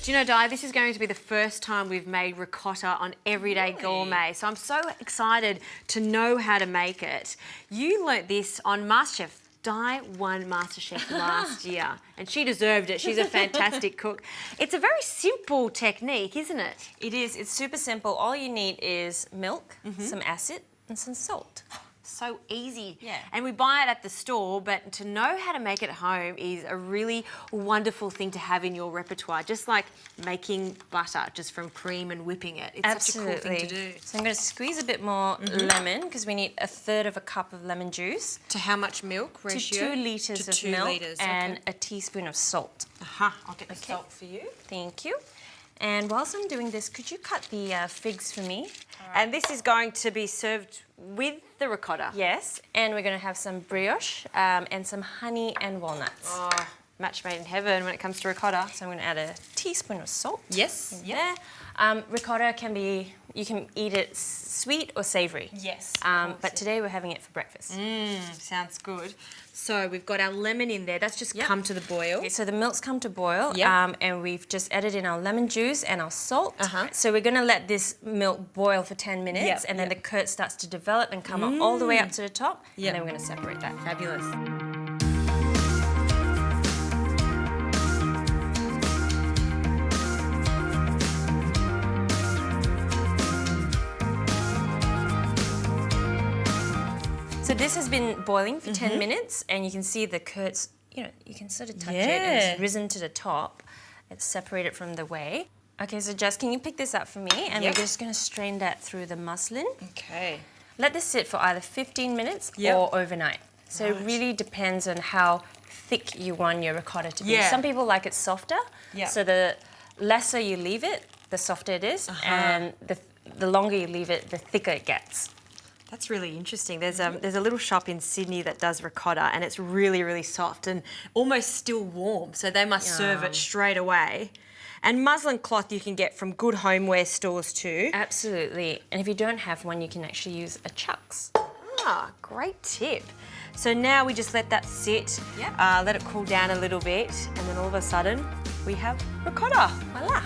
Do you know, Di, this is going to be the first time we've made ricotta on Everyday Gourmet, so I'm so excited to know how to make it. You learnt this on MasterChef. Di won MasterChef last year, and she deserved it. She's a fantastic cook. It's a very simple technique, isn't it? It is. It's super simple. All you need is milk, some acid, and some salt. So easy. Yeah. And we buy it at the store, but to know how to make it at home is a really wonderful thing to have in your repertoire, just like making butter just from cream and whipping it. It's Absolutely. such a cool thing to do. So I'm going to squeeze a bit more lemon because we need 1/3 cup of lemon juice. To how much milk ratio? To 2 litres of milk and a teaspoon of salt. I'll get the salt for you. Thank you. And whilst I'm doing this, could you cut the figs for me? Right. And this is going to be served with the ricotta. Yes, and we're going to have some brioche and some honey and walnuts. Oh, match made in heaven when it comes to ricotta. So I'm going to add a teaspoon of salt. Yes. Yeah. Ricotta can be, you can eat it sweet or savoury. Yes. But today we're having it for breakfast. Sounds good. So we've got our lemon in there. That's just come to the boil. Okay, so the milk's come to boil, and we've just added in our lemon juice and our salt. So we're going to let this milk boil for 10 minutes, and then the curd starts to develop and come up all the way up to the top, and then we're going to separate that. Fabulous. So this has been boiling for 10 minutes, and you can see the curds, you can sort of touch it, and it's risen to the top. It's separated from the whey. Okay, so Jess, can you pick this up for me? And we're just going to strain that through the muslin. Okay. Let this sit for either 15 minutes or overnight. So it really depends on how thick you want your ricotta to be. Some people like it softer, so the lesser you leave it, the softer it is, and the longer you leave it, the thicker it gets. That's really interesting. There's a little shop in Sydney that does ricotta, and it's really, really soft and almost still warm, so they must serve it straight away. And muslin cloth you can get from good homeware stores too. Absolutely. And if you don't have one, you can actually use a chucks. Ah, great tip. So now we just let that sit, let it cool down a little bit, and then all of a sudden we have ricotta. Voila.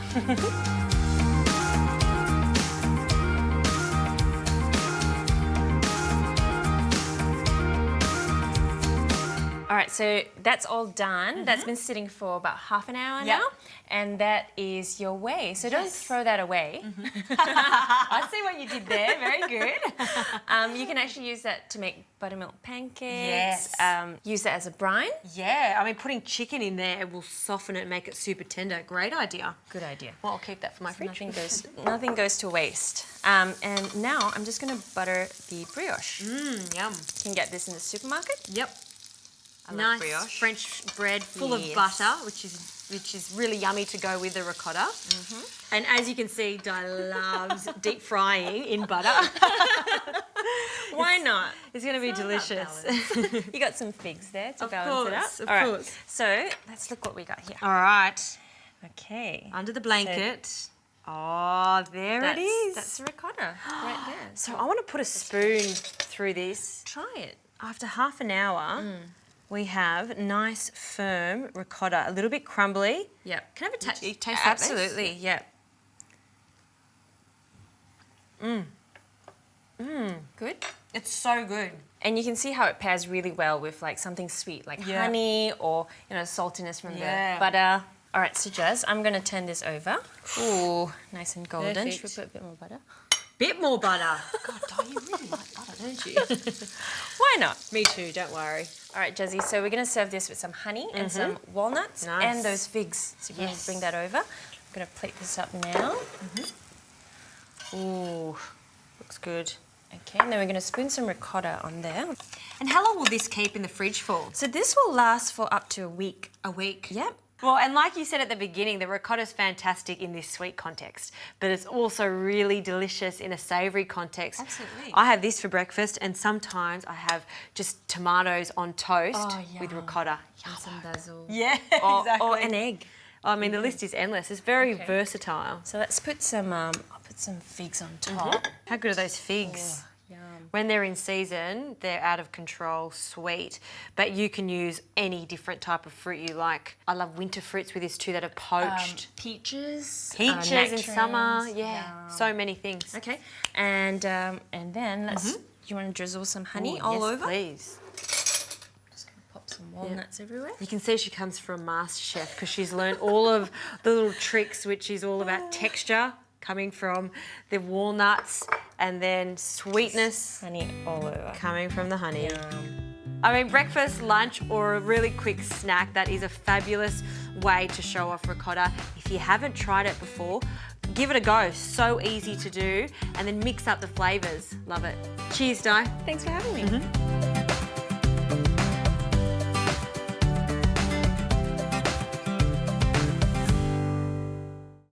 All right, so that's all done. That's been sitting for about half an hour now, and that is your whey. So don't throw that away. I see what you did there. Very good. You can actually use that to make buttermilk pancakes. Use that as a brine. Yeah, I mean, putting chicken in there will soften it and make it super tender. Great idea. Good idea. Well, I'll keep that for my fridge. Nothing goes to waste. And now I'm just going to butter the brioche. Yum. You can get this in the supermarket. Yep. I love Nice brioche. French bread full of butter, which is really yummy to go with the ricotta. And as you can see, Di loves deep frying in butter. Why not? It's going to be delicious. You got some figs there to balance it out. Of course. So let's look what we got here. All right. Okay. Under the blanket. Oh, there it is. That's ricotta right there. So I want to put a spoon through this. Try it. After half an hour, we have nice, firm ricotta, a little bit crumbly. Yep. Can I have a taste that? Absolutely, yep. Good. It's so good. And you can see how it pairs really well with like something sweet, like honey or saltiness from the butter. All right, so Jazz, I'm going to turn this over. Ooh, nice and golden. Perfect. Should we put a bit more butter? Bit more butter. God, Di, you really like butter, don't you? Why not? Me too, don't worry. All right, Jazzy, so we're going to serve this with some honey and some walnuts and those figs. So you're going to bring that over. I'm going to plate this up now. Ooh, looks good. Okay, and then we're going to spoon some ricotta on there. And how long will this keep in the fridge for? So this will last for up to a week. A week? Yep. Well, and like you said at the beginning, the ricotta's fantastic in this sweet context, but it's also really delicious in a savoury context. Absolutely. I have this for breakfast, and sometimes I have just tomatoes on toast with ricotta. And some basil. Yeah, exactly. Or an egg. I mean, the list is endless. It's very versatile. So let's put some, I'll put some figs on top. How good are those figs? Oh, yum. When they're in season, they're out of control sweet. But you can use any different type of fruit you like. I love winter fruits with this too that are poached. Peaches. Peaches in summer, yeah. Yum. So many things. Okay, and then let's. You want to drizzle some honey all over? Please. Just gonna pop some walnuts everywhere. You can see she comes from MasterChef because she's learned all of the little tricks, which is all about texture, coming from the walnuts, and then sweetness Honey all over. coming from the honey. Yum. I mean, breakfast, lunch, or a really quick snack, that is a fabulous way to show off ricotta. If you haven't tried it before, give it a go. So easy to do, and then mix up the flavours. Love it. Cheers, Di. Thanks for having me.